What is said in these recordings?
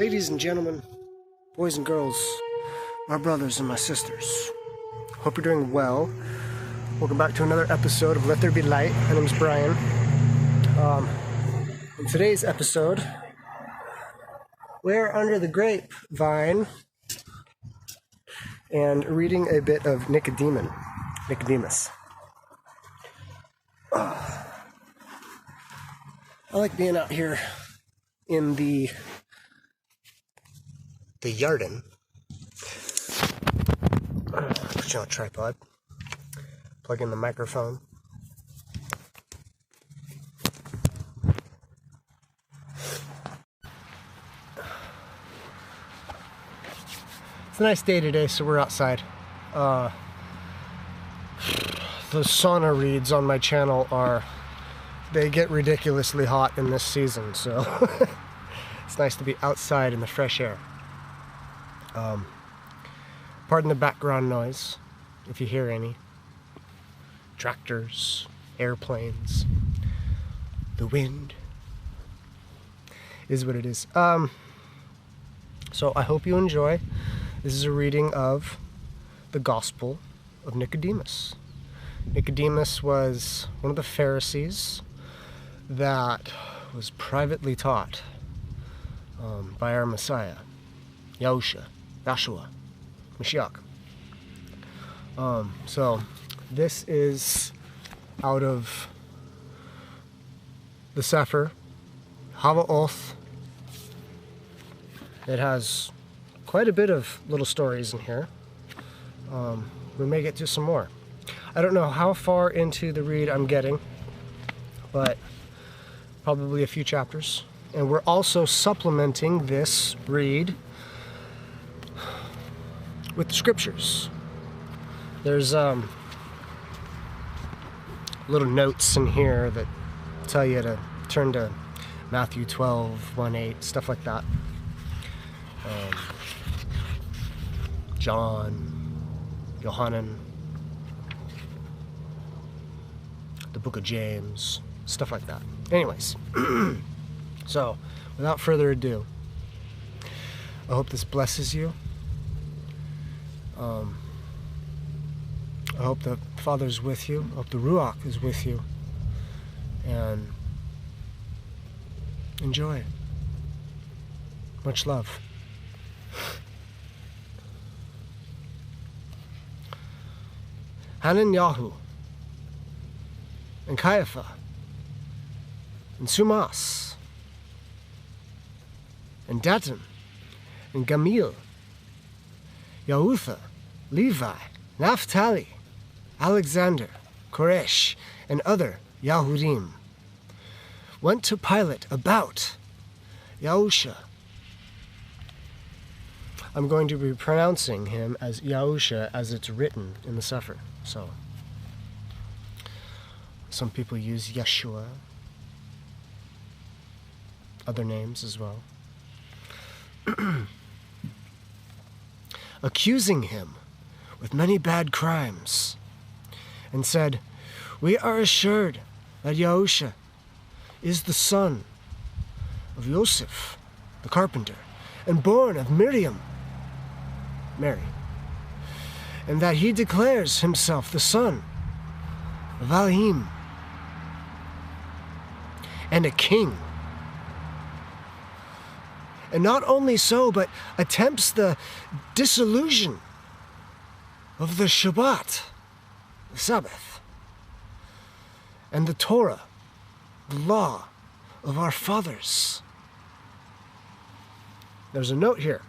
Ladies and gentlemen, boys and girls, my brothers and my sisters, hope you're doing well. Welcome back to another episode of Let There Be Light. My name is Brian. In today's episode, we're under the grapevine and reading a bit of Nicodemus. I like being out here in the garden. Put you on a tripod. Plug in the microphone. It's a nice day today, so we're outside. The sauna reads on my channel they get ridiculously hot in this season, so it's nice to be outside in the fresh air. Pardon the background noise, if you hear any. Tractors, airplanes, the wind is what it is. So I hope you enjoy. This is a reading of the Gospel of Nicodemus. Nicodemus was one of the Pharisees that was privately taught by our Messiah, Yahshua Ha'Mashiach. So this is out of the Sefer, Yahawah. It has quite a bit of little stories in here. We may get to some more. I don't know how far into the read I'm getting, but probably a few chapters. And we're also supplementing this read with the scriptures. There's little notes in here that tell you to turn to Matthew 12:1-8, stuff like that. John, Yohanan, the book of James, stuff like that. Anyways, so without further ado, I hope this blesses you. I hope the Father's with you. I hope the Ruach is with you. And enjoy. Much love. Hananiah and Caiaphas and Sumas and Datan and Gamil, Yahutha, Levi, Naphtali, Alexander, Koresh, and other Yahudim went to Pilate about Yahusha. I'm going to be pronouncing him as Yahusha as it's written in the Sefer. So, some people use Yeshua, other names as well. Accusing him with many bad crimes, and said, "We are assured that Yahusha is the son of Joseph, the carpenter, and born of Miriam, Mary, and that he declares himself the son of Elohim, and a king. And not only so, but attempts the dissolution of the Shabbat, the Sabbath, and the Torah, the law of our fathers." There's a note here,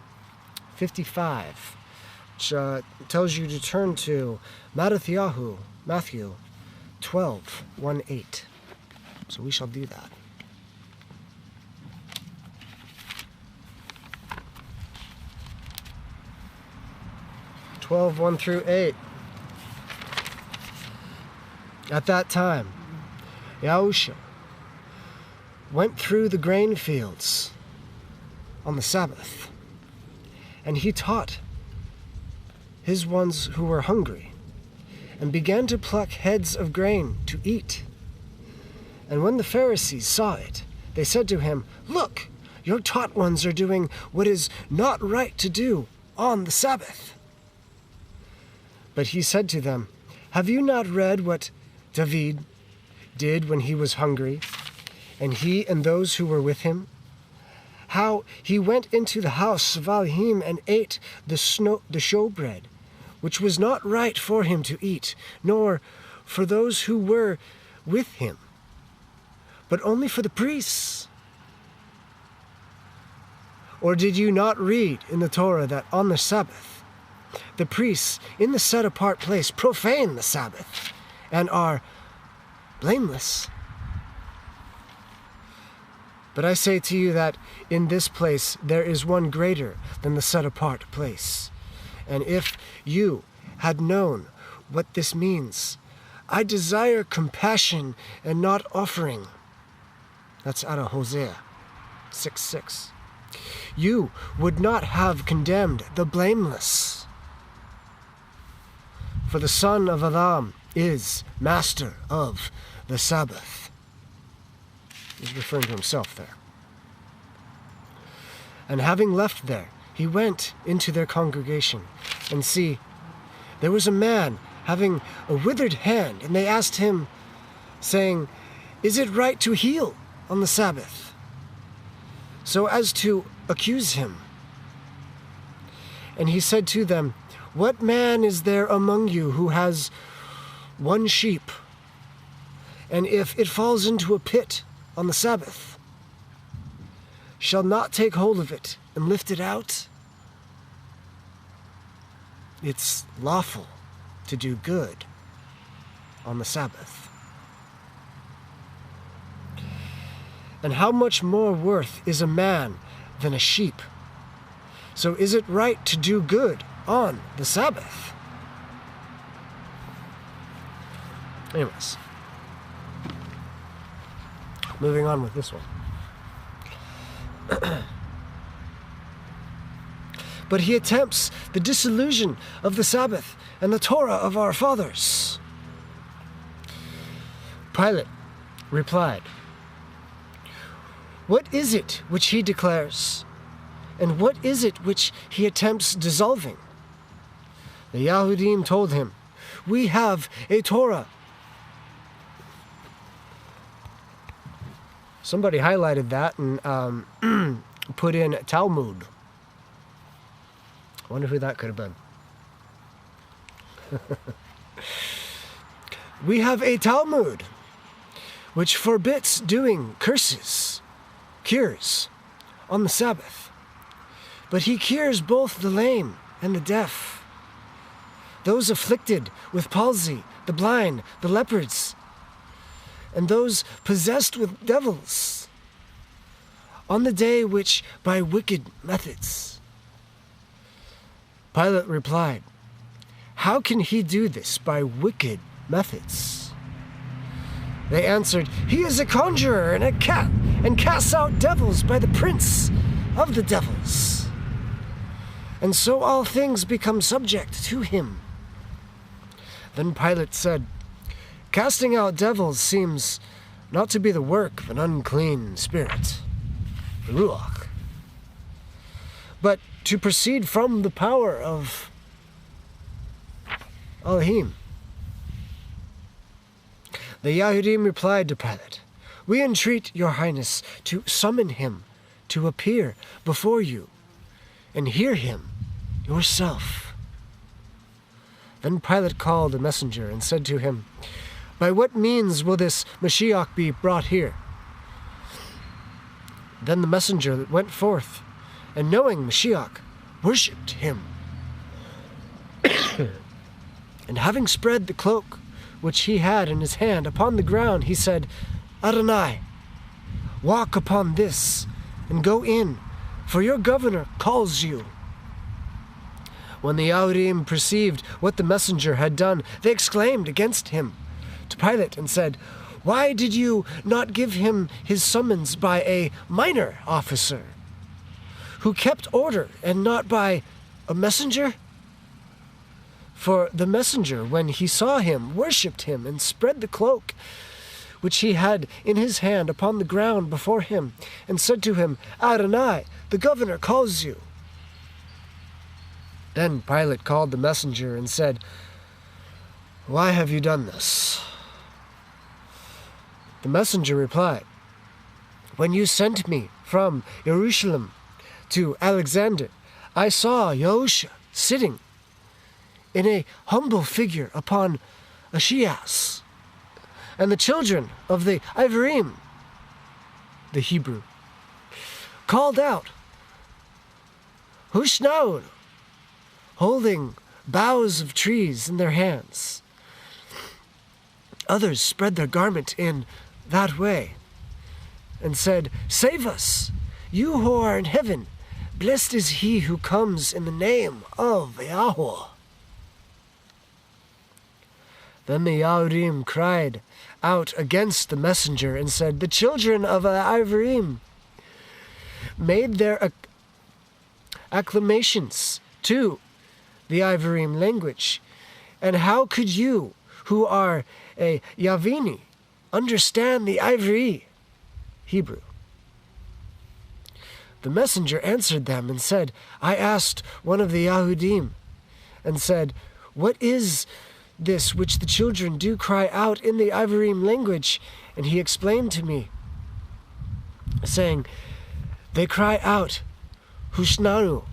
55, which tells you to turn to Matthew 12:1-8. So we shall do that. 12:1-8. At that time, Yahusha went through the grain fields on the Sabbath, and he taught his ones who were hungry, and began to pluck heads of grain to eat. And when the Pharisees saw it, they said to him, "Look, Your taught ones are doing what is not right to do on the Sabbath." But he said to them, "Have you not read what David did when he was hungry, and he and those who were with him? How he went into the house of Elohim and ate the showbread, which was not right for him to eat, nor for those who were with him, but only for the priests? Or did you not read in the Torah that on the Sabbath, the priests in the set-apart place profane the Sabbath and are blameless? But I say to you that in this place there is one greater than the set-apart place. And if you had known what this means, 'I desire compassion and not offering,' that's out of Hosea 6:6, you would not have condemned the blameless. For the Son of Adam is master of the Sabbath." He's referring to himself there. "And having left there, he went into their congregation, and see, there was a man having a withered hand, and they asked him, saying, 'Is it right to heal on the Sabbath?' so as to accuse him. And he said to them, 'What man is there among you who has one sheep, and if it falls into a pit on the Sabbath, shall not take hold of it and lift it out? It's lawful to do good on the Sabbath. And how much more worth is a man than a sheep? So is it right to do good on the Sabbath?'" Anyways, moving on with this one. "But he attempts the dissolution of the Sabbath and the Torah of our fathers." Pilate replied, "What is it which he declares? And what is it which he attempts dissolving?" The Yahudim told him, "We have a Torah." Somebody highlighted that and put in Talmud. I wonder who that could have been. "We have a Talmud, which forbids doing cures on the Sabbath. But he cures both the lame and the deaf, those afflicted with palsy, the blind, the lepers, and those possessed with devils, on the day which by wicked methods." Pilate replied, "How can he do this by wicked methods?" They answered, "He is a conjurer and a cat, and casts out devils by the prince of the devils. And so all things become subject to him." Then Pilate said, "Casting out devils seems not to be the work of an unclean spirit, the Ruach, but to proceed from the power of Elohim." The Yahudim replied to Pilate, "We entreat your highness to summon him to appear before you and hear him yourself." Then Pilate called a messenger and said to him, "By what means will this Mashiach be brought here?" Then the messenger went forth, and knowing Mashiach, worshipped him. And having spread the cloak which he had in his hand upon the ground, he said, "Adonai, walk upon this, and go in, for your governor calls you." When the Yahudim perceived what the messenger had done, they exclaimed against him to Pilate and said, "Why did you not give him his summons by a minor officer, who kept order, and not by a messenger?" For the messenger, when he saw him, worshipped him and spread the cloak which he had in his hand upon the ground before him, and said to him, Adonai, the governor calls you. Then Pilate called the messenger and said, Why have you done this? The messenger replied, When you sent me from Jerusalem to Alexander, I saw Yahshua sitting in a humble figure upon a she-ass, and the children of the Ivrim, the Hebrew, called out, Hushnaun, holding boughs of trees in their hands. Others spread their garment in that way and said, Save us, you who are in heaven. Blessed is he who comes in the name of Yahawah. Then the Yahudim cried out against the messenger and said, The children of Ivrim made their acclamations to the Ivrim language. And how could you, who are a Yavini, understand the Ivri, Hebrew? The messenger answered them and said, I asked one of the Yahudim and said, What is this which the children do cry out in the Ivrim language? And he explained to me, saying, They cry out, Hushnanu,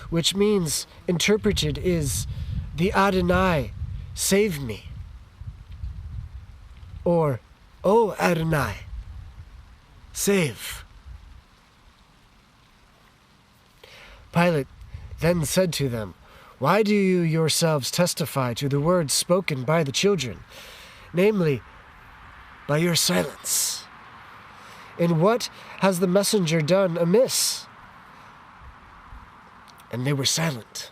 which means, interpreted, is, the Adonai, save me. Or, O Adonai, save. Pilate then said to them, Why do you yourselves testify to the words spoken by the children, namely, by your silence? And what has the messenger done amiss? And they were silent.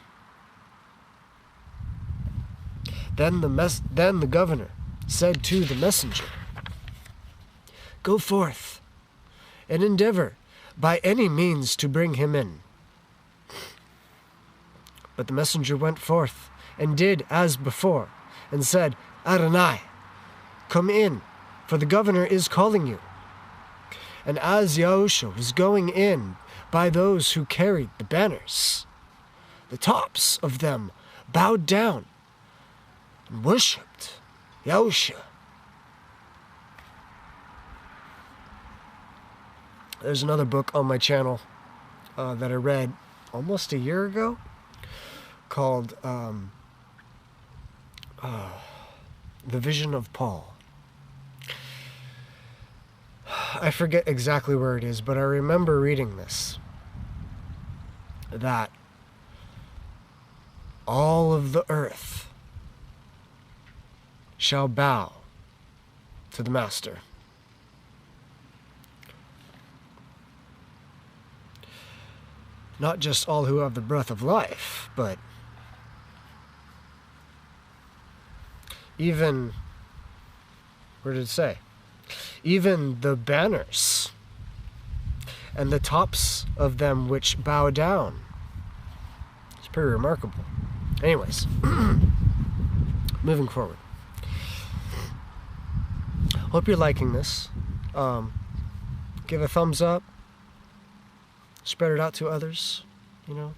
Then the governor said to the messenger, Go forth and endeavor by any means to bring him in. But the messenger went forth and did as before, and said, Adonai, come in, for the governor is calling you. And as Yahshua was going in by those who carried the banners, the tops of them bowed down and worshipped Yahshua. There's another book on my channel that I read almost a year ago called The Vision of Paul. I forget exactly where it is, but I remember reading this, that all of the earth shall bow to the Master. Not just all who have the breath of life, but even, where did it say? Even the banners and the tops of them which bow down. It's pretty remarkable. Anyways, moving forward. Hope you're liking this. Give a thumbs up. Spread it out to others, you know.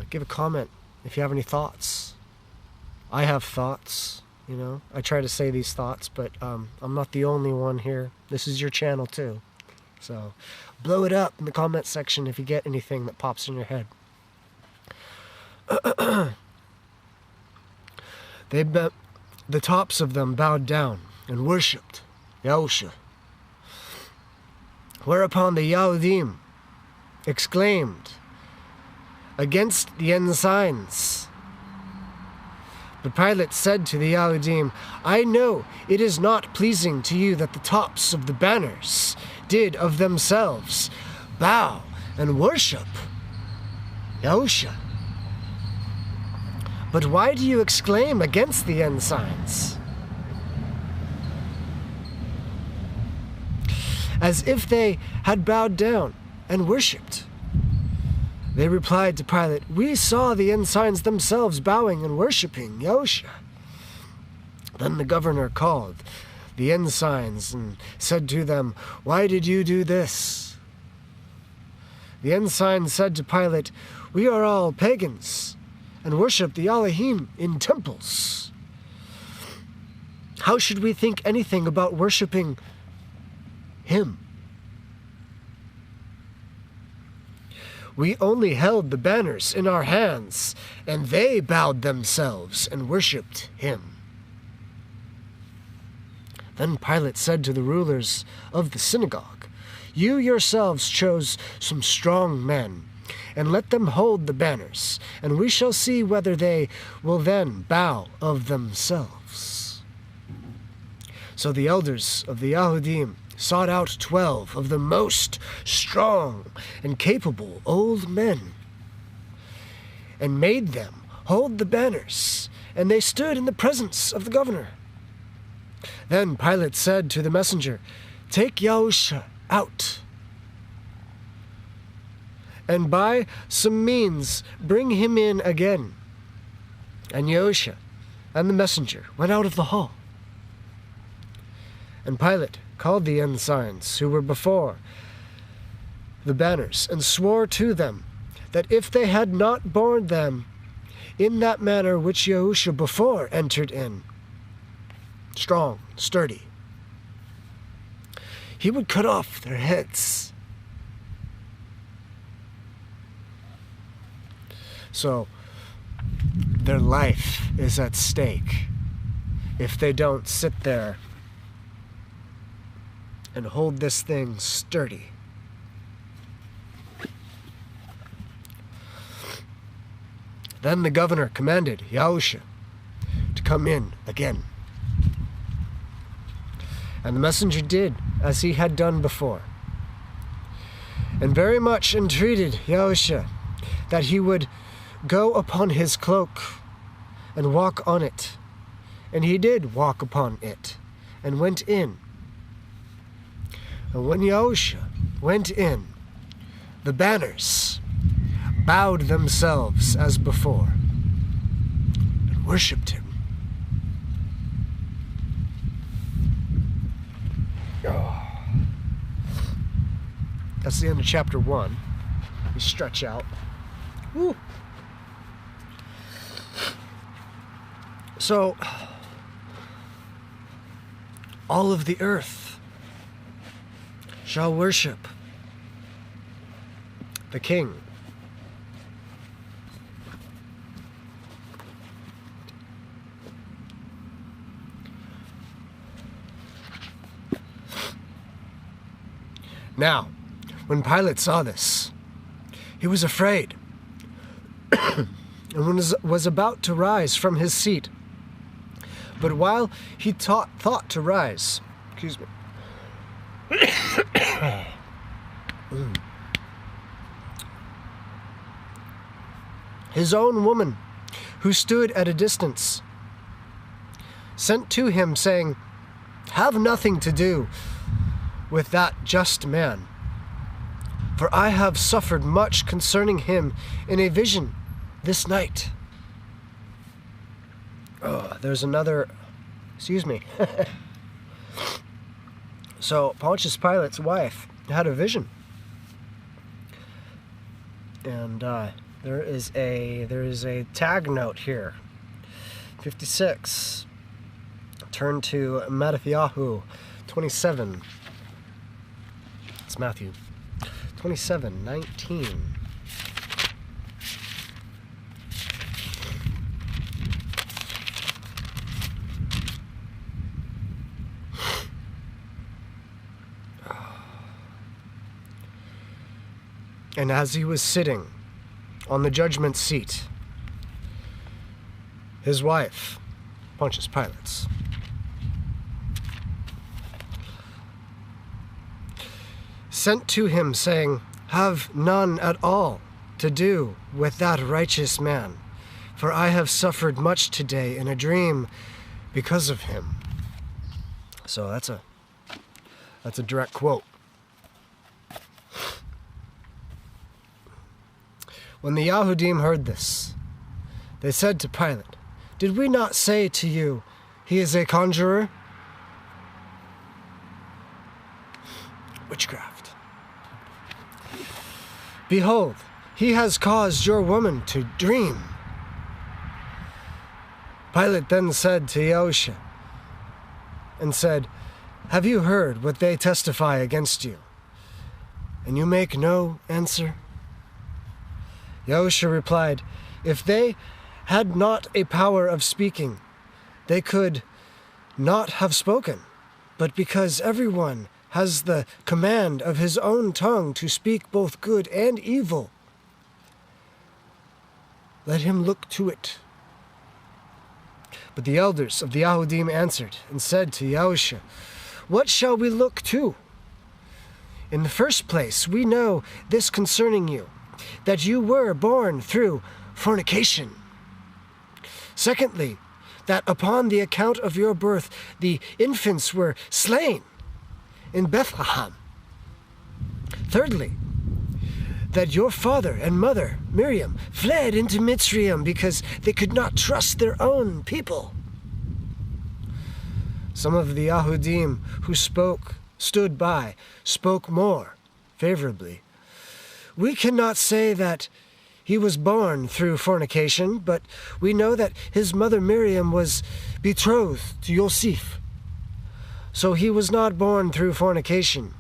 Give a comment if you have any thoughts. I have thoughts, you know. I try to say these thoughts, but I'm not the only one here. This is your channel too. So blow it up in the comment section if you get anything that pops in your head. The tops of them bowed down and worshipped Yahshua. Whereupon the Yahudim exclaimed against the ensigns. But Pilate said to the Yahudim, I know it is not pleasing to you that the tops of the banners did of themselves bow and worship Yahshua. But why do you exclaim against the ensigns? As if they had bowed down and worshipped. They replied to Pilate, We saw the ensigns themselves bowing and worshipping Yahshua. Then the governor called the ensigns and said to them, "Why did you do this?" The ensign said to Pilate, "We are all pagans and worship the Elohim in temples. How should we think anything about worshiping him? We only held the banners in our hands, and they bowed themselves and worshipped him." Then Pilate said to the rulers of the synagogue, "You yourselves chose some strong men, and let them hold the banners, and we shall see whether they will then bow of themselves." So the elders of the Yahudim sought out 12 of the most strong and capable old men, and made them hold the banners, and they stood in the presence of the governor. Then Pilate said to the messenger, "Take Yahshua out, and by some means bring him in again." And Yahshua and the messenger went out of the hall. And Pilate called the ensigns who were before the banners, and swore to them that if they had not borne them in that manner which Yahshua before entered in, strong, sturdy, he would cut off their heads. So their life is at stake if they don't sit there and hold this thing sturdy. Then the governor commanded Yahshua to come in again. And the messenger did as he had done before, and very much entreated Yahshua that he would go upon his cloak and walk on it. And he did walk upon it, and went in. And when Yahshua went in, the banners bowed themselves as before, and worshipped him. That's the end of chapter 1. You stretch out. Woo. So, all of the earth shall worship the King. Now, when Pilate saw this, he was afraid, and was about to rise from his seat. But while he thought to rise, his own woman, who stood at a distance, sent to him, saying, "Have nothing to do with that just man, for I have suffered much concerning him in a vision this night." Oh, there's another, excuse me. So Pontius Pilate's wife had a vision, and there is a tag note here. 56. Turn to Matthew 27. It's Matthew 27:19. And as he was sitting on the judgment seat, his wife, Pontius Pilate's, sent to him, saying, "Have none at all to do with that righteous man, for I have suffered much today in a dream because of him." So that's a direct quote. When the Yahudim heard this, they said to Pilate, "Did we not say to you, he is a conjurer? Witchcraft. Behold, he has caused your woman to dream. Pilate then said to Yahshua, and said, have you heard what they testify against you? And you make no answer? Yahshua replied, if they had not a power of speaking, they could not have spoken, but because everyone has the command of his own tongue to speak both good and evil, let him look to it. But the elders of the Yahudim answered and said to Yahshua, what shall we look to? In the first place, we know this concerning you, that you were born through fornication. Secondly, that upon the account of your birth, the infants were slain in Bethlehem. Thirdly, that your father and mother, Miriam, fled into Mitzrayim because they could not trust their own people. Some of the Yahudim who stood by, spoke more favorably. We cannot say that he was born through fornication, but we know that his mother Miriam was betrothed to Yosef. So he was not born through fornication.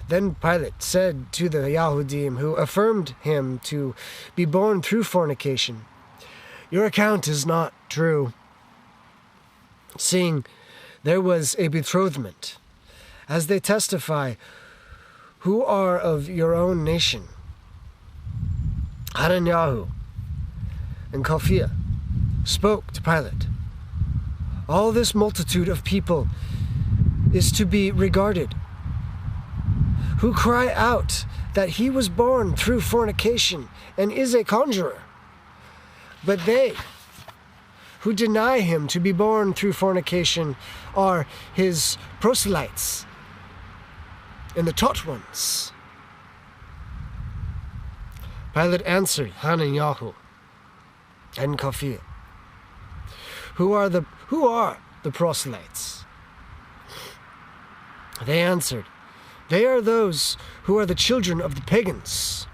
Then Pilate said to the Yahudim who affirmed him to be born through fornication, your account is not true, seeing there was a betrothment, as they testify, who are of your own nation. Hananiah and Caiaphas spoke to Pilate, all this multitude of people is to be regarded, who cry out that he was born through fornication and is a conjurer. But they who deny him to be born through fornication are his proselytes and the taught ones. Pilate answered Hananiah and Caiaphas, who are the proselytes? They answered, they are those who are the children of the pagans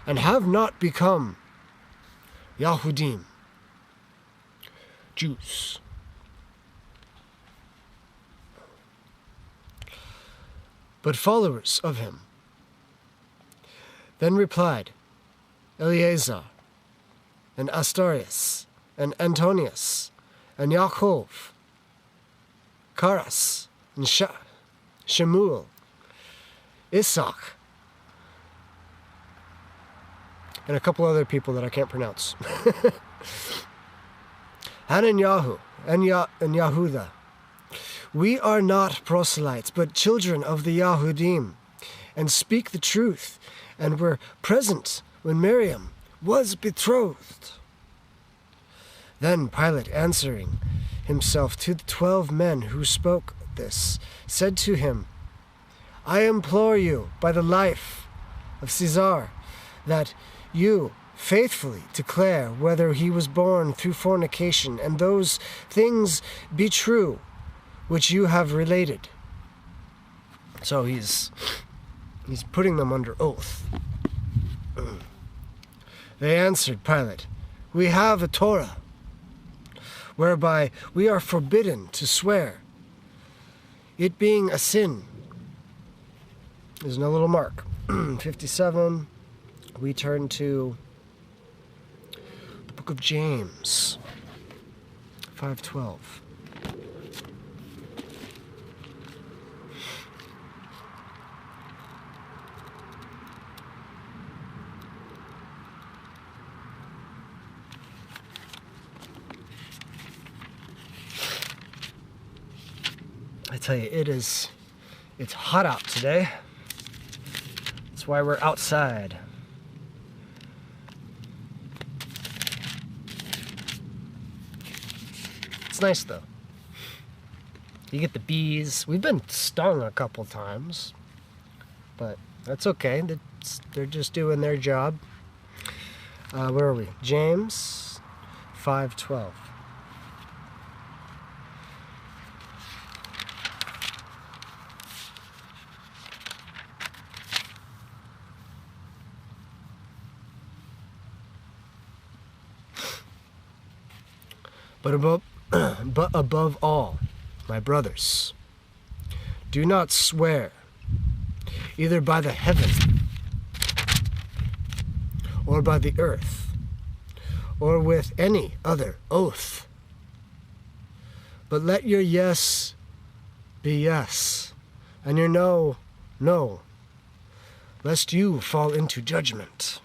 and have not become Yahudim, Jews. But followers of him. Then replied Eleazar and Astarius and Antonius and Yaakov, Karas and Shemuel, Isaac, and a couple other people that I can't pronounce. Hananiah and Yahudah. We are not proselytes, but children of the Yahudim, and speak the truth, and were present when Miriam was betrothed. Then Pilate, answering himself to the 12 men who spoke this, said to him, I implore you by the life of Caesar that you faithfully declare whether he was born through fornication, and those things be true which you have related. So he's putting them under oath. They answered Pilate, we have a Torah, whereby we are forbidden to swear, it being a sin. There's no little mark. 57, we turn to the book of James, 5:12. I tell you, it's hot out today. That's why we're outside. It's nice though. You get the bees. We've been stung a couple times, but that's okay. They're just doing their job. Where are we? James 5:12. But above all, my brothers, do not swear either by the heaven or by the earth or with any other oath, but let your yes be yes and your no, no, lest you fall into judgment.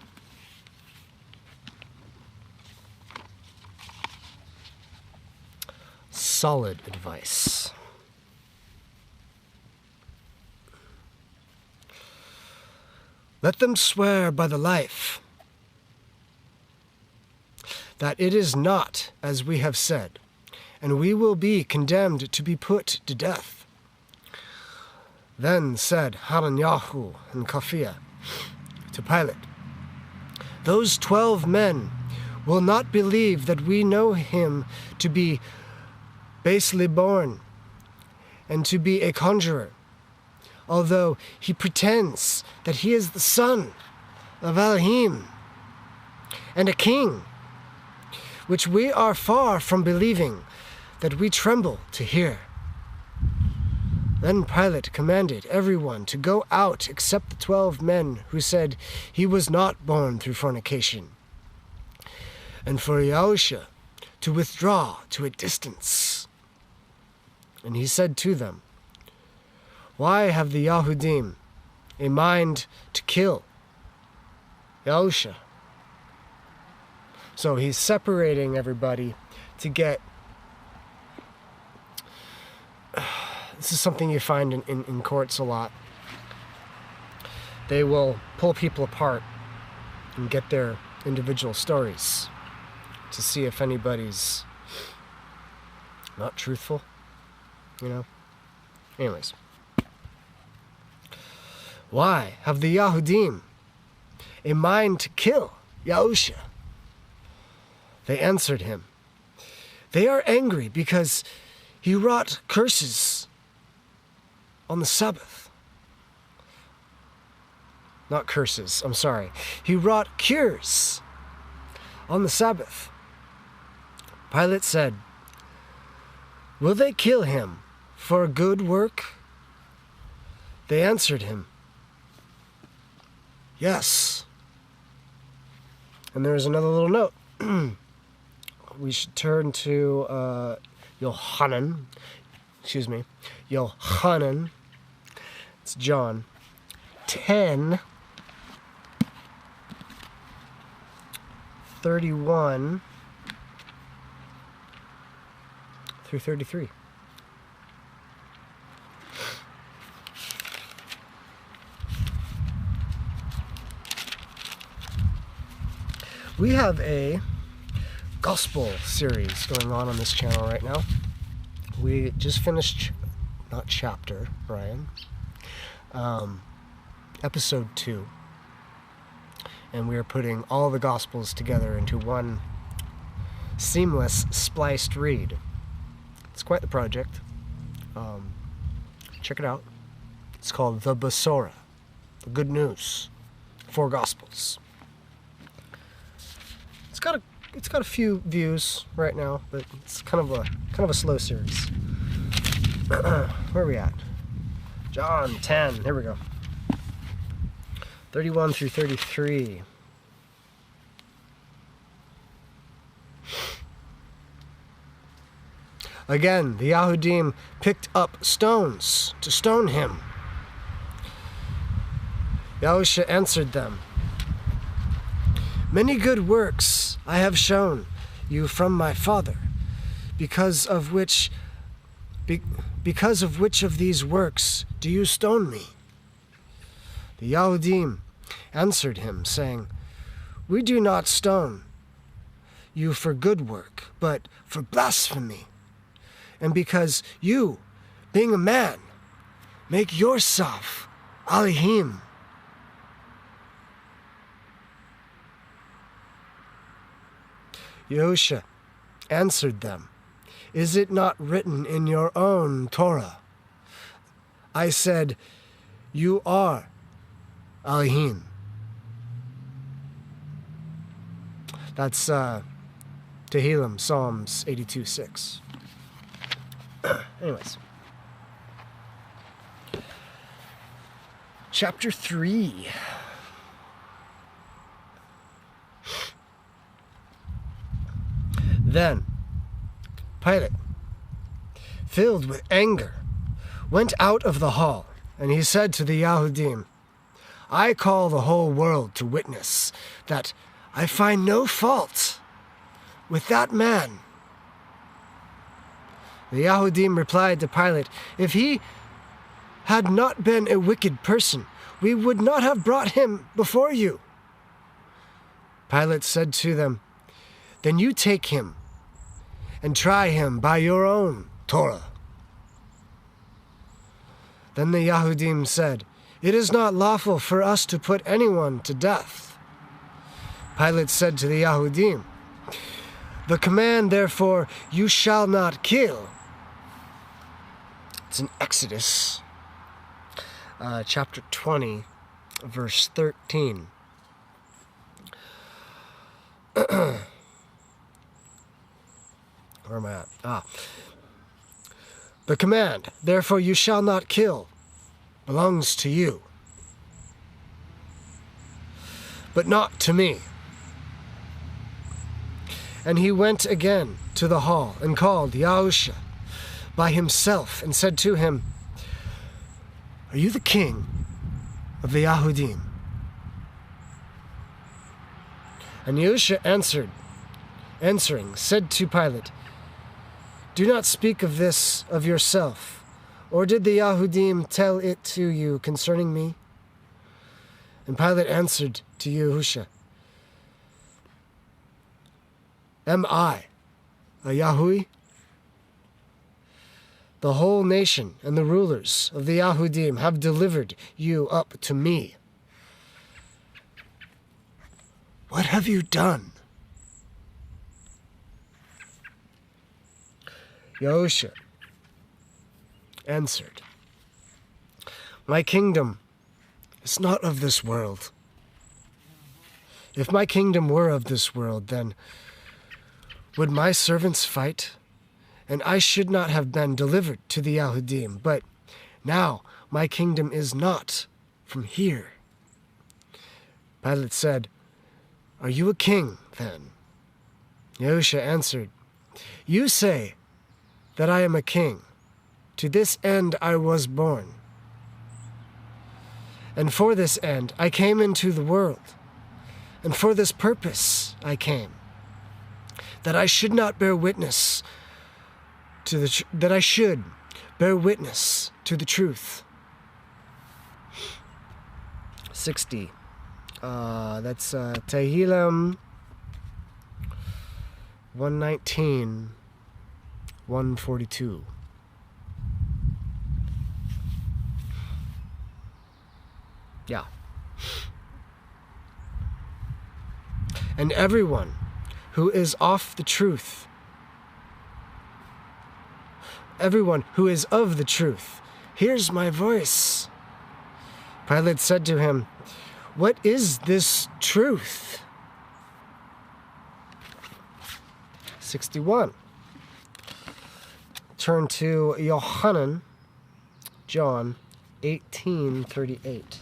Solid advice. Let them swear by the life that it is not as we have said, and we will be condemned to be put to death. Then said Hananiah and Caiaphas to Pilate, those 12 men will not believe that we know him to be basely born and to be a conjurer, although he pretends that he is the son of Elohim and a king, which we are far from believing, that we tremble to hear. Then Pilate commanded everyone to go out except the 12 men who said he was not born through fornication, and for Yahshua to withdraw to a distance. And he said to them, why have the Yahudim a mind to kill Yahshua? So he's separating everybody to get... This is something you find in courts a lot. They will pull people apart and get their individual stories to see if anybody's not truthful, you know? Anyways. Why have the Yahudim a mind to kill Yahshua? They answered him, they are angry because he wrought curses on the Sabbath. Not curses, I'm sorry. He wrought cures on the Sabbath. Pilate said, will they kill him for a good work? They answered him, yes. And there's another little note. We should turn to Yohanan. It's John 10, 31 through 33. We have a gospel series going on this channel right now. We just finished, not chapter, Ryan, episode 2. And we are putting all the gospels together into one seamless spliced read. It's quite the project. Check it out. It's called the Besorah, the good news, 4 gospels. It's got a few views right now, but it's kind of a slow series. Where are we at? John 10. Here we go. 31 through 33. Again, the Yahudim picked up stones to stone him. Yahshua answered them, many good works I have shown you from my Father, because of which of these works do you stone me? The Yahudim answered him, saying, we do not stone you for good work, but for blasphemy, and because you, being a man, make yourself Elohim. Yahshua answered them, is it not written in your own Torah? I said, you are Elohim. That's Tehillim, Psalms 82:6. Anyways. Chapter 3. Then Pilate, filled with anger, went out of the hall, and he said to the Yahudim, I call the whole world to witness that I find no fault with that man. The Yahudim replied to Pilate, if he had not been a wicked person, we would not have brought him before you. Pilate said to them, then you take him and try him by your own Torah. Then the Yahudim said, it is not lawful for us to put anyone to death. Pilate said to the Yahudim, the command, therefore, you shall not kill. It's in Exodus, chapter 20, verse 13. Where am I at? The command, therefore you shall not kill, belongs to you, but not to me. And he went again to the hall and called Yahshua by himself and said to him, are you the king of the Yahudim? And Yahshua answering, said to Pilate, do not speak of this of yourself, or did the Yahudim tell it to you concerning me? And Pilate answered to Yahshua, am I a Yahui? The whole nation and the rulers of the Yahudim have delivered you up to me. What have you done? Yahshua answered, my kingdom is not of this world. If my kingdom were of this world, then would my servants fight, and I should not have been delivered to the Yahudim. But now my kingdom is not from here. Pilate said, are you a king, then? Yahshua answered, you say that I am a king. To this end I was born. And for this end I came into the world. And for this purpose I came, that I should not bear witness to the should bear witness to the truth. 60. That's Tehillim 119, 142. Yeah. And everyone who is off the truth, everyone who is of the truth, hears my voice. Pilate said to him, what is this truth? 61. Turn to John 18:38.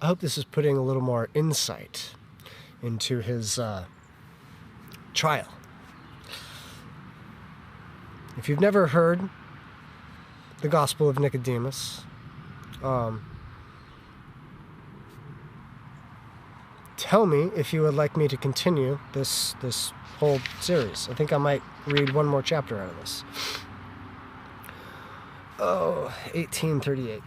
I hope this is putting a little more insight into his trial. If you've never heard the Gospel of Nicodemus, tell me if you would like me to continue this whole series. I think I might read one more chapter out of this. 1838.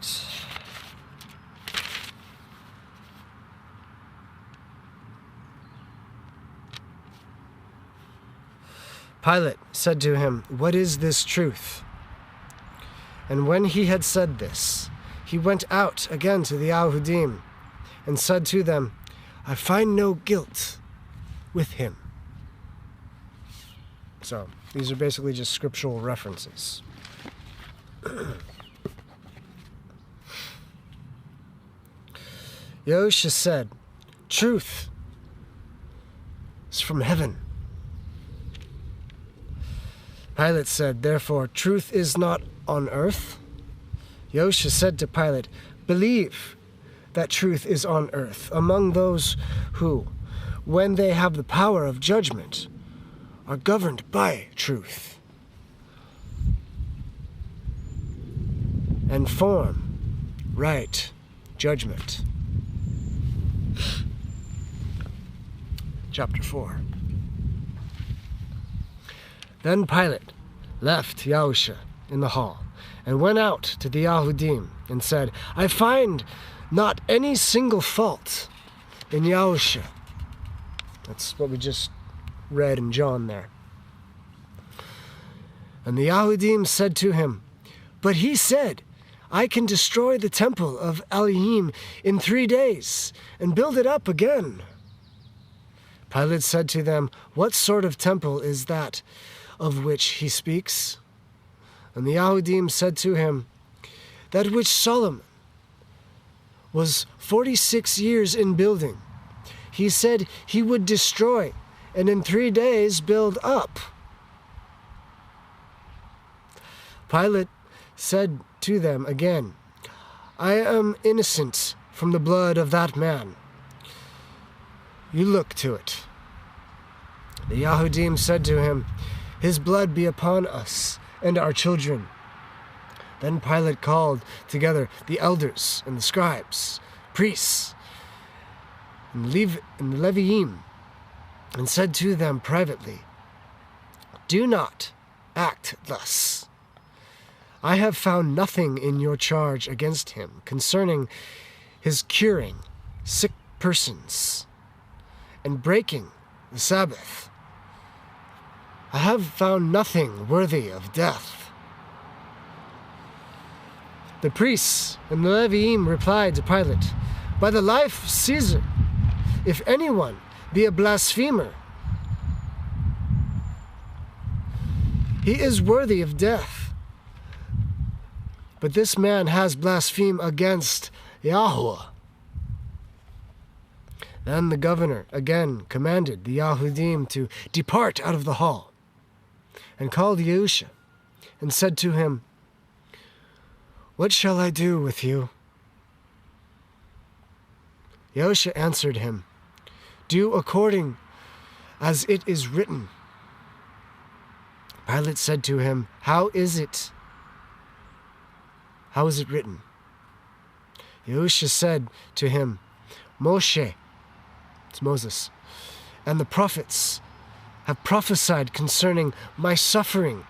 Pilate said to him, what is this truth? And when he had said this, he went out again to the Yahudim and said to them, I find no guilt with him. So these are basically just scriptural references. Yahshua said, "Truth is from heaven." Pilate said, "Therefore, truth is not on earth." Yahshua said to Pilate, "Believe that truth is on earth among those who, when they have the power of judgment, are governed by truth and form right judgment." Chapter 4. Then Pilate left Yahshua in the hall and went out to the Yahudim and said, "I find not any single fault in Yahshua." That's what we just read in John there. And the Yahudim said to him, "But he said, I can destroy the temple of Elohim in 3 days and build it up again." Pilate said to them, "What sort of temple is that of which he speaks?" And the Yahudim said to him, "That which Solomon was 46 years in building. He said he would destroy and in 3 days build up." Pilate said to them again, "I am innocent from the blood of that man. You look to it." The Yahudim said to him, "His blood be upon us and our children." Then Pilate called together the elders and the scribes, priests, and the Leviim, and said to them privately, "Do not act thus. I have found nothing in your charge against him concerning his curing sick persons and breaking the Sabbath. I have found nothing worthy of death." The priests and the Leviim replied to Pilate, "By the life of Caesar, if anyone be a blasphemer, he is worthy of death. But this man has blasphemed against Yahawah." Then the governor again commanded the Yahudim to depart out of the hall, and called Yahshua, and said to him, "What shall I do with you?" Yahshua answered him, "Do according as it is written." Pilate said to him, How is it written?" Yahshua said to him, "Moshe," it's Moses, "and the prophets have prophesied concerning my suffering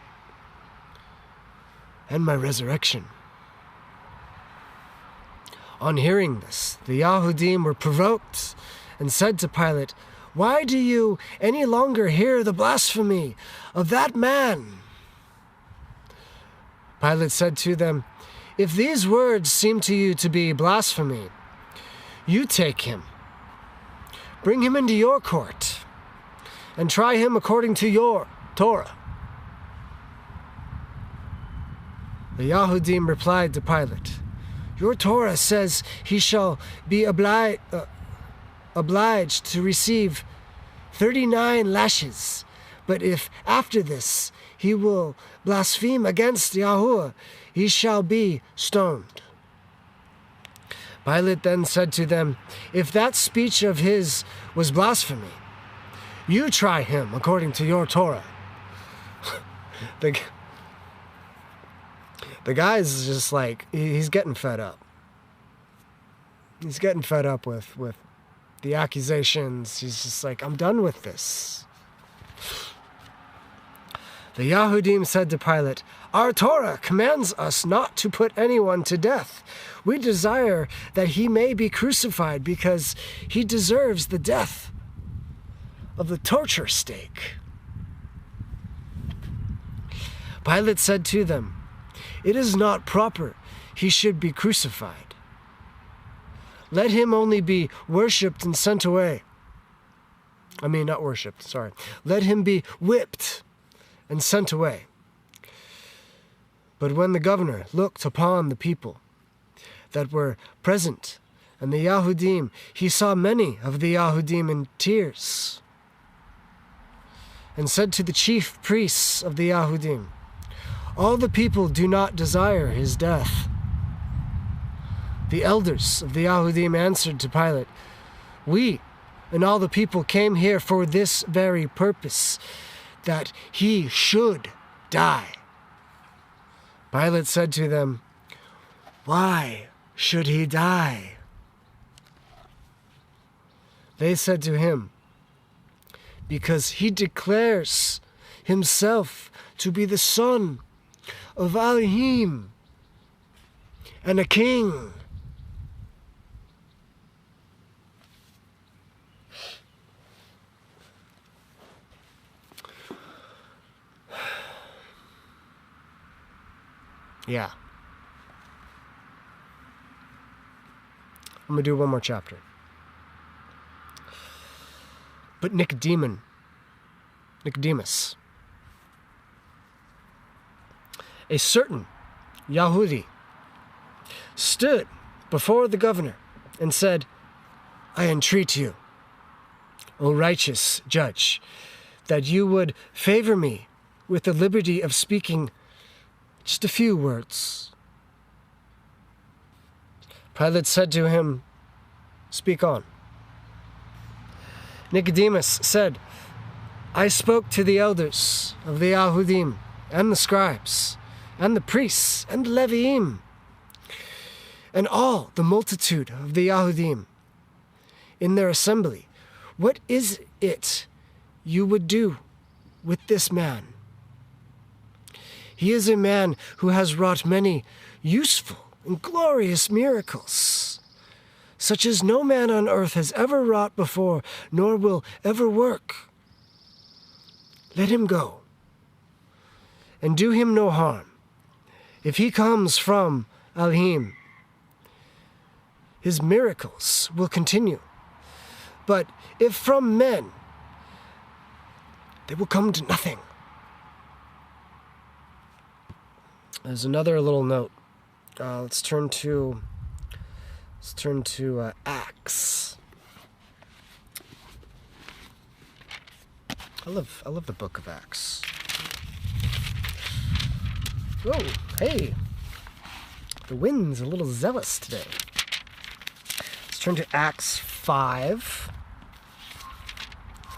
and my resurrection." On hearing this, the Yahudim were provoked and said to Pilate, "Why do you any longer hear the blasphemy of that man?" Pilate said to them, "If these words seem to you to be blasphemy, you take him, bring him into your court, and try him according to your Torah." The Yahudim replied to Pilate, "Your Torah says he shall be obliged to receive 39 lashes, but if after this he will blaspheme against Yahawah, he shall be stoned." Pilate then said to them, "If that speech of his was blasphemy, you try him according to your Torah." The guy's just like, he's getting fed up. He's getting fed up with the accusations. He's just like, "I'm done with this." The Yahudim said to Pilate, "Our Torah commands us not to put anyone to death. We desire that he may be crucified because he deserves the death of the torture stake." Pilate said to them, "It is not proper he should be crucified. Let him only be worshipped and sent away. Not worshipped, sorry. Let him be whipped and sent away." But when the governor looked upon the people that were present and the Yahudim, he saw many of the Yahudim in tears, and said to the chief priests of the Yahudim, all the people do not desire his death. The elders of the Yahudim answered to Pilate, we and all the people came here for this very purpose, that he should die. Pilate said to them, why should he die? They said to him, because he declares himself to be the son of Elohim and a king. Yeah. I'm going to do one more chapter. But Nicodemus, a certain Yahudi, stood before the governor and said, I entreat you, O righteous judge, that you would favor me with the liberty of speaking just a few words. Pilate said to him, speak on. Nicodemus said, I spoke to the elders of the Yahudim and the scribes and the priests and the Leviim and all the multitude of the Yahudim in their assembly. What is it you would do with this man? He is a man who has wrought many useful and glorious miracles, such as no man on earth has ever wrought before, nor will ever work. Let him go, and do him no harm. If he comes from Elohim, his miracles will continue. But if from men, they will come to nothing. There's another little note. Let's turn to Acts. I love the book of Acts. Whoa, hey, the wind's a little zealous today. Let's turn to Acts 5,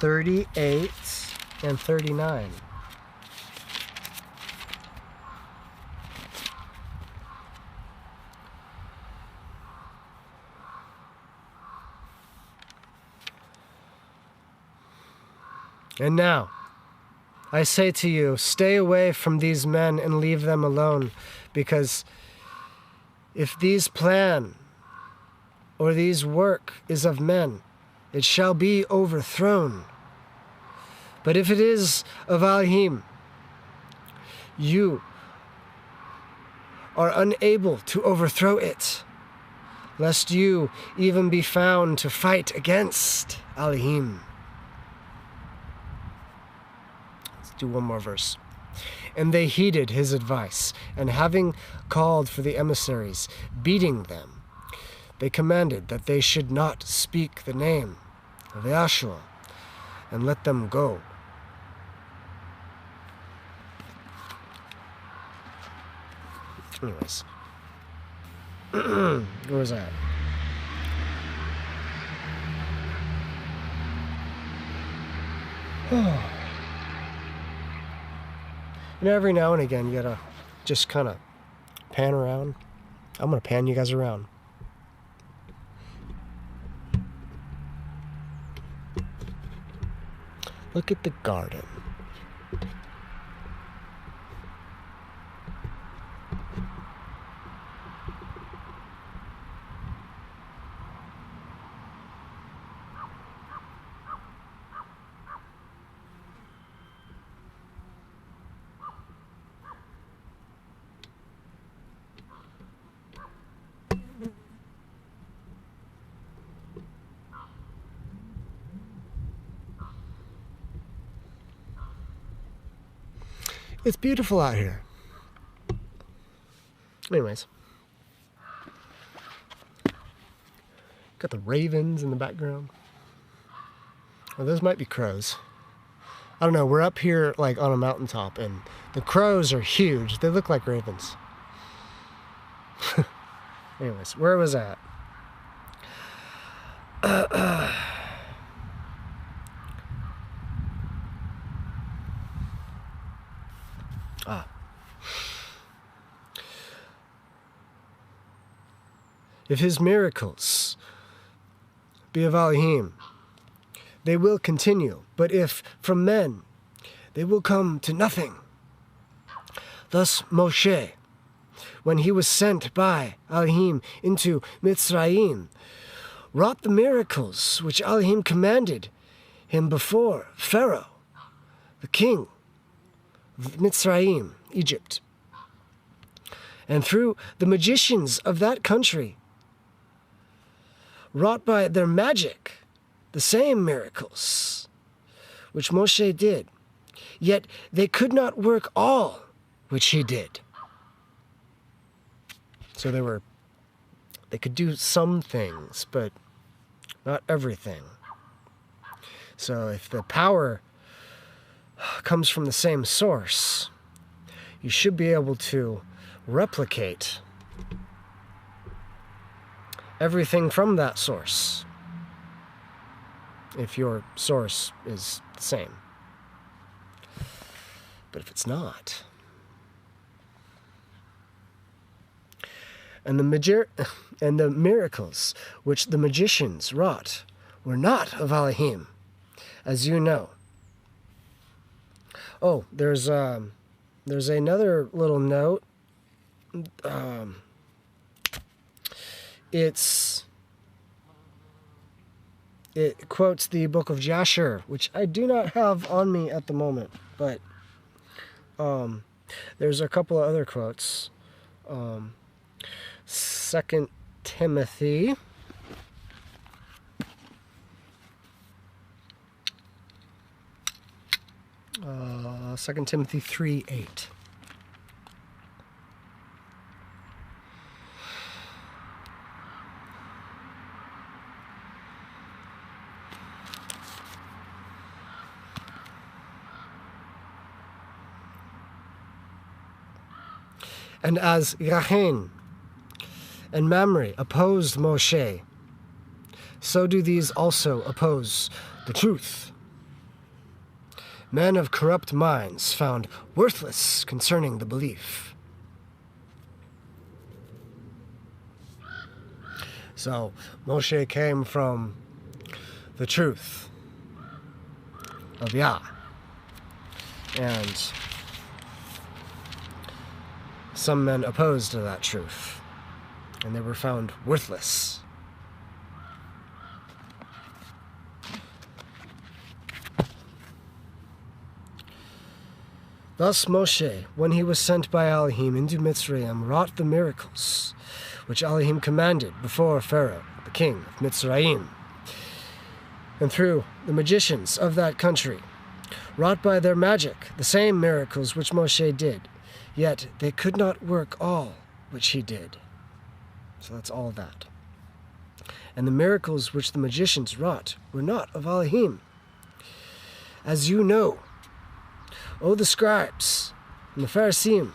38 and 39. And now, I say to you, stay away from these men and leave them alone, because if these plan or these work is of men, it shall be overthrown. But if it is of Elohim, you are unable to overthrow it, lest you even be found to fight against Elohim. Do one more verse. And they heeded his advice, and having called for the emissaries, beating them, they commanded that they should not speak the name of Yahshua, and let them go. Anyways, where was I at? You know, every now and again, you gotta just kind of pan around. I'm gonna pan you guys around. Look at the garden. It's beautiful out here. Anyways. Got the ravens in the background. Well, those might be crows. I don't know. We're up here like on a mountaintop, and the crows are huge. They look like ravens. Anyways, where was I at? If his miracles be of Elohim, they will continue, but if from men, they will come to nothing. Thus Moshe, when he was sent by Elohim into Mitzrayim, wrought the miracles which Elohim commanded him before Pharaoh, the king of Mitzrayim, Egypt. And through the magicians of that country, wrought by their magic, the same miracles which Moshe did, yet they could not work all which he did. So they could do some things, but not everything. So if the power comes from the same source, you should be able to replicate everything from that source, if your source is the same. But if it's not, and the miracles which the magicians wrought were not of Elohim, as you know. Oh, there's another little note. It quotes the book of Jasher, which I do not have on me at the moment, but there's a couple of other quotes. 2 Timothy. 2 Timothy 3:8. And as Yachanan and Mamre opposed Moshe, so do these also oppose the truth. Men of corrupt minds found worthless concerning the belief. So Moshe came from the truth of Yah, and some men opposed to that truth, and they were found worthless. Thus Moshe, when he was sent by Elohim into Mitzrayim, wrought the miracles which Elohim commanded before Pharaoh, the king of Mitzrayim, and through the magicians of that country, wrought by their magic the same miracles which Moshe did, yet they could not work all which he did. So that's all that. And the miracles which the magicians wrought were not of Elohim, as you know, O the scribes and the Pharisees.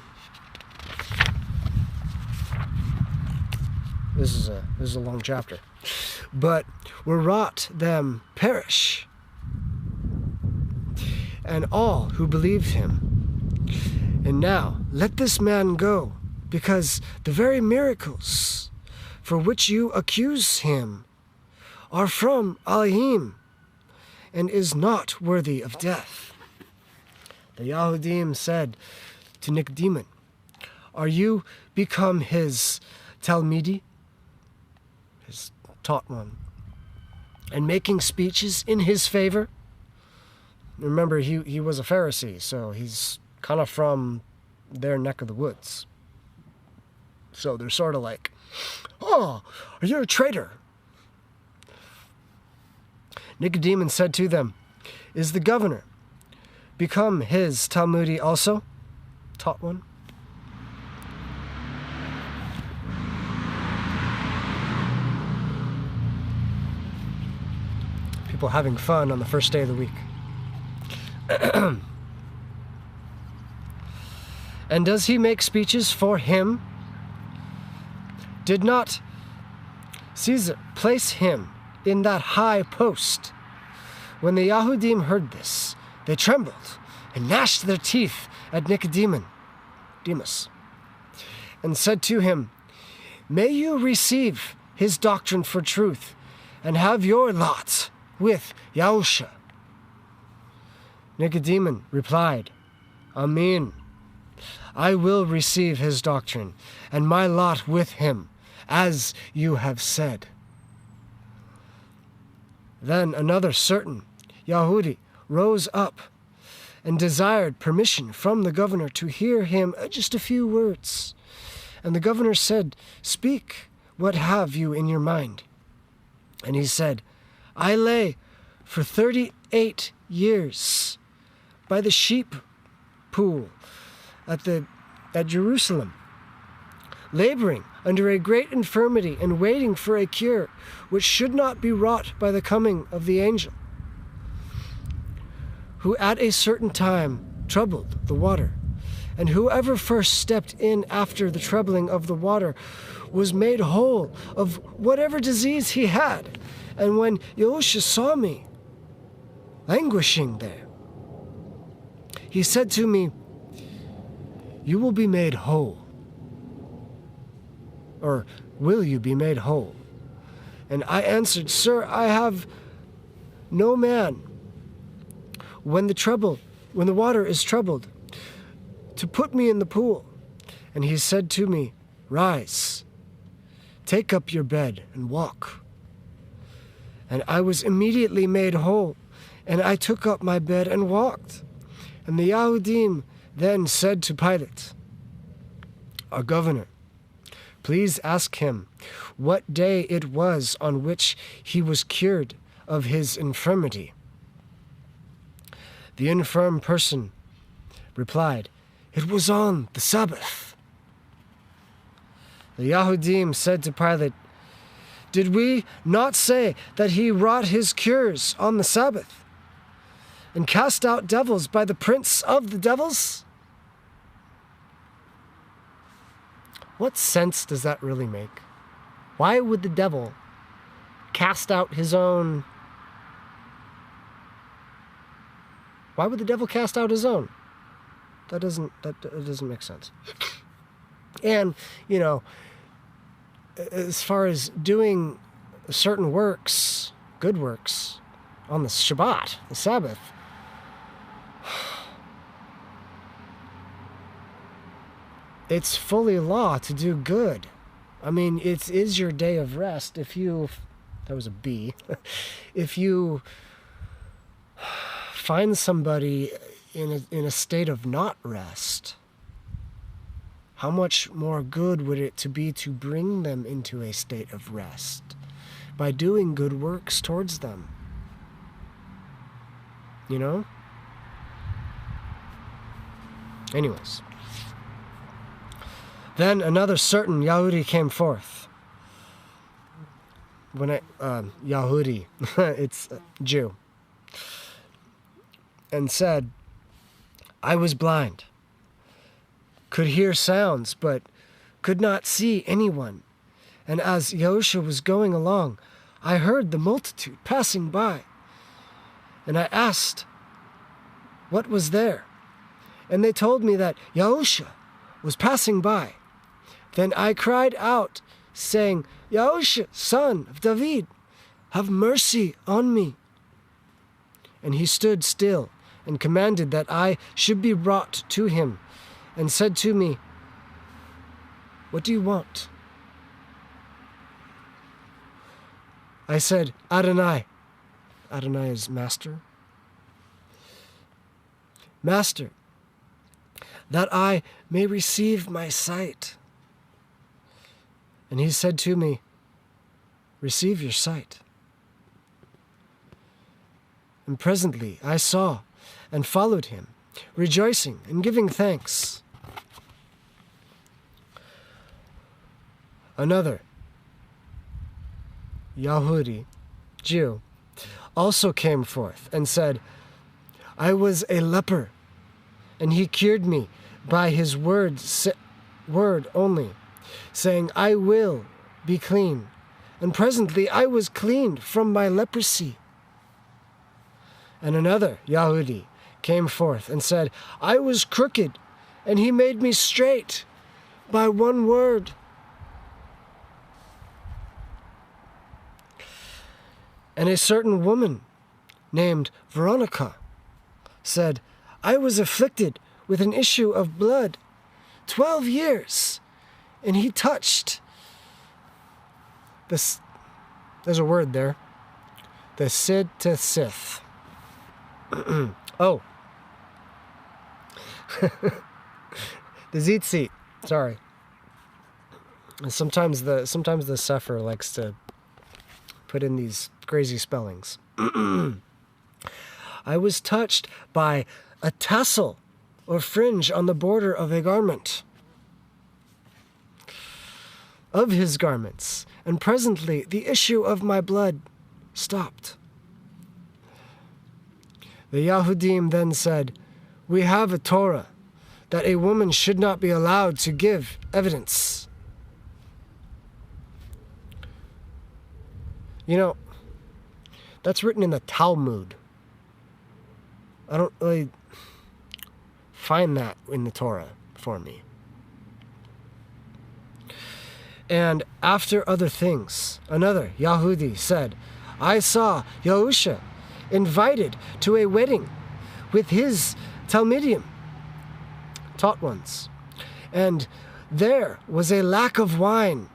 This is a long chapter. But were wrought them perish, and all who believed him. And now let this man go, because the very miracles for which you accuse him are from Elohim, and is not worthy of death. The Yahudim said to Nicodemus, are you become his Talmidi, his taught one, and making speeches in his favor? Remember, he was a Pharisee, so he's kind of from their neck of the woods. So they're sort of like, oh, are you a traitor? Nicodemus said to them, is the governor become his Talmudi also? Taught one? people having fun on the first day of the week. And does he make speeches for him? Did not Caesar place him in that high post? When the Yahudim heard this, they trembled and gnashed their teeth at Nicodemus, and said to him, May you receive his doctrine for truth, and have your lot with Yahshua. Nicodemus replied, Ahmein, I will receive his doctrine, and my lot with him, as you have said. Then another certain Yahudi rose up and desired permission from the governor to hear him just a few words. And the governor said, Speak, what have you in your mind? And he said, I lay for 38 years by the sheep pool at Jerusalem, laboring under a great infirmity and waiting for a cure, which should not be wrought by the coming of the angel, who at a certain time troubled the water. And whoever first stepped in after the troubling of the water was made whole of whatever disease he had. And when Yahshua saw me languishing there, he said to me, You will be made whole. Or will you be made whole? And I answered, Sir, I have no man when the water is troubled, to put me in the pool. And he said to me, Rise, take up your bed and walk. And I was immediately made whole, and I took up my bed and walked. And the Yahudim then said to Pilate, Our governor, please ask him what day it was on which he was cured of his infirmity. The infirm person replied, It was on the Sabbath. The Yahudim said to Pilate, Did we not say that he wrought his cures on the Sabbath and cast out devils by the prince of the devils? What sense does that really make? Why would the devil cast out his own? Why would the devil cast out his own? That doesn't make sense. And, as far as doing certain works, good works, on the Shabbat, the Sabbath, it's fully law to do good. I mean, it is your day of rest if you, that was a B, if you find somebody in a state of not rest, how much more good would it be to bring them into a state of rest by doing good works towards them? Anyways. Then another certain Yahudi came forth. Yahudi, it's Jew, and said, I was blind, could hear sounds, but could not see anyone. And as Yahshua was going along, I heard the multitude passing by. And I asked, what was there? And they told me that Yahshua was passing by. Then I cried out, saying, Yahshua, son of David, have mercy on me. And he stood still and commanded that I should be brought to him, and said to me, What do you want? I said, Adonai. Adonai is master. Master, that I may receive my sight. And he said to me, Receive your sight. And presently I saw and followed him, rejoicing and giving thanks. Another Yahudi, Jew, also came forth and said, I was a leper, and he cured me by his word only, saying, I will be clean. And presently I was cleaned from my leprosy. And another Yahudi came forth and said, I was crooked, and he made me straight by one word. And a certain woman named Veronica said, I was afflicted with an issue of blood 12 years, and he touched this. There's a word there. The Sid to Sith. Oh. The Zitzit. Sorry. Sometimes the Sefer likes to put in these crazy spellings. I was touched by a tassel or fringe on the border of a garment, of his garments, and presently the issue of my blood stopped. The Yahudim then said, we have a Torah that a woman should not be allowed to give evidence. You know, that's written in the Talmud. I don't really find that in the Torah for me. And after other things, another Yahudi said, I saw Yahusha invited to a wedding with his Talmidim, taught ones, and there was a lack of wine.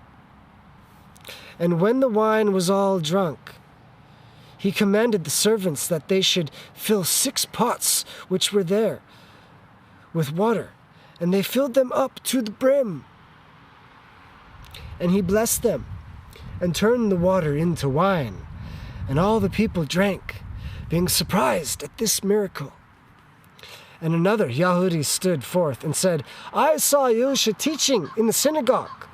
And when the wine was all drunk, he commanded the servants that they should fill 6 pots which were there with water, and they filled them up to the brim. And he blessed them and turned the water into wine, and all the people drank, being surprised at this miracle. And another Yahudi stood forth and said, I saw Yahusha teaching in the synagogue,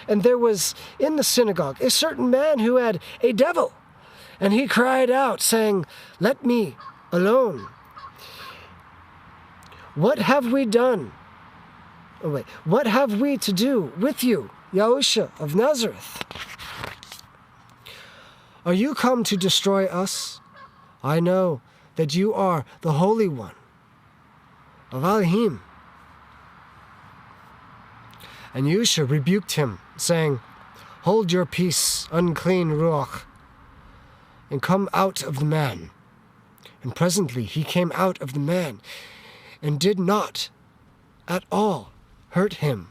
and there was in the synagogue a certain man who had a devil, and he cried out, saying, let me alone. What have we done? What have we to do with you, Yahshua of Nazareth? Are you come to destroy us? I know that you are the Holy One of Elohim. And Yahshua rebuked him, saying, hold your peace, unclean ruach, and come out of the man. And presently he came out of the man, and did not at all hurt him.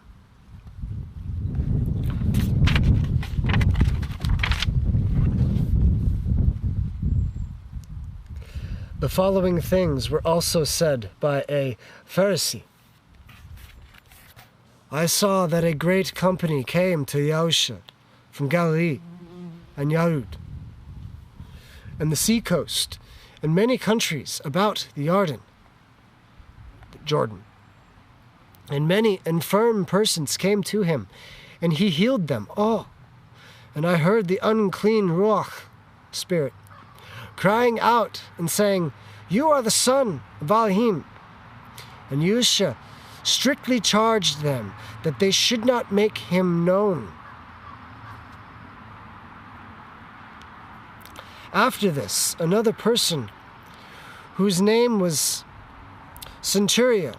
The following things were also said by a Pharisee. I saw that a great company came to Yahusha from Galilee and Yarud, and the sea coast, and many countries about the Jordan. And many infirm persons came to him, and he healed them all. And I heard the unclean ruach, spirit, crying out and saying, you are the son of Elohim. And Yahshua strictly charged them that they should not make him known. After this, another person, whose name was Centurion,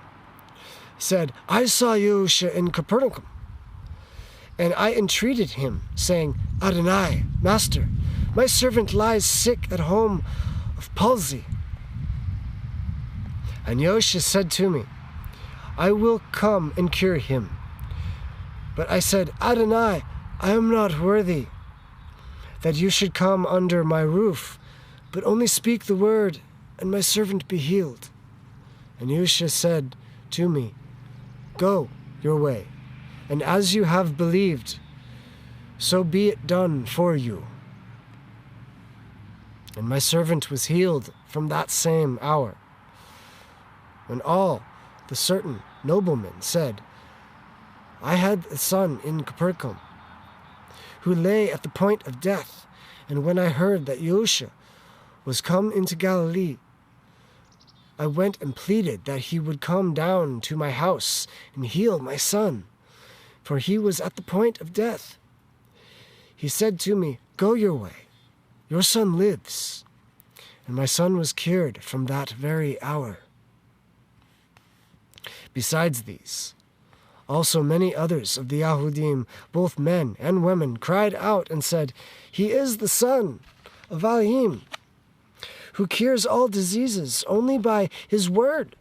said, I saw Yahshua in Capernaum, and I entreated him, saying, Adonai, Master, my servant lies sick at home of palsy. And Yahshua said to me, I will come and cure him. But I said, Adonai, I am not worthy that you should come under my roof, but only speak the word, and my servant be healed. And Yahshua said to me, go your way, and as you have believed, so be it done for you. And my servant was healed from that same hour. When all the certain noblemen said, I had a son in Capernaum, who lay at the point of death, and when I heard that Yahshua was come into Galilee, I went and pleaded that he would come down to my house and heal my son, for he was at the point of death. He said to me, Go your way, your son lives. And my son was cured from that very hour. Besides these, also many others of the Yahudim, both men and women, cried out and said, He is the son of Elohim, who cures all diseases only by his word,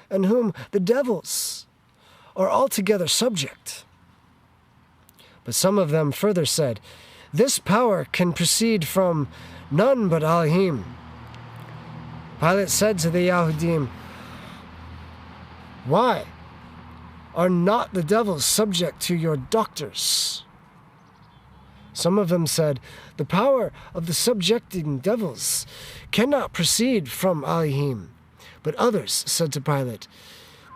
and whom the devils are altogether subject. But some of them further said, This power can proceed from none but Elohim. Pilate said to the Yahudim, Why are not the devils subject to your doctors? Some of them said, The power of the subjecting devils cannot proceed from Elohim. But others said to Pilate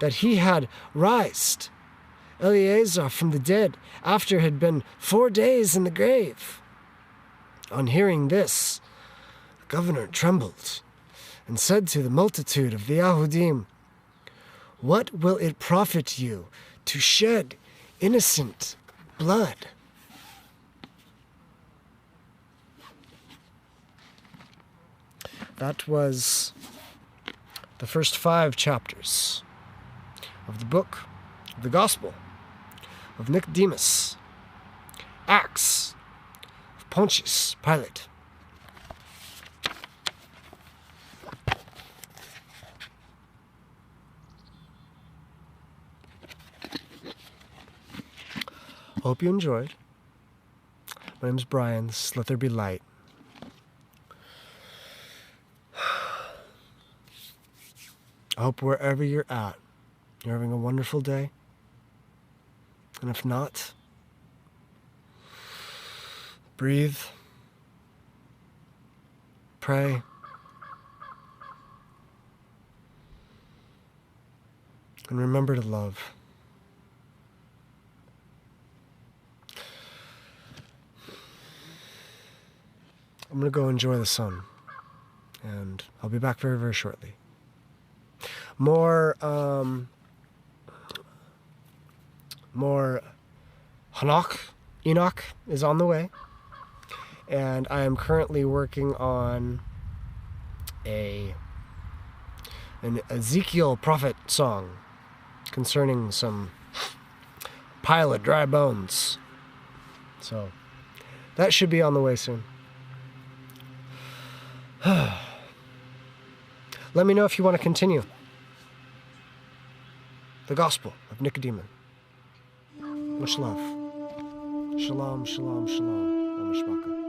that he had raised Eleazar from the dead after he had been 4 days in the grave. On hearing this, the governor trembled and said to the multitude of the Yahudim, What will it profit you to shed innocent blood? That was the first 5 chapters of the book of the Gospel of Nicodemus, Acts of Pontius Pilate. Hope you enjoyed. My name is Brian. This is Let There Be Light. I hope wherever you're at, you're having a wonderful day. And if not, breathe, pray, and remember to love. I'm going to go enjoy the sun, and I'll be back very, very shortly. More Enoch is on the way, and I am currently working on an Ezekiel prophet song concerning some pile of dry bones. So that should be on the way soon. Let me know if you want to continue the Gospel of Niqodimon. Much love. Shalom, shalom, shalom. Amashmaka.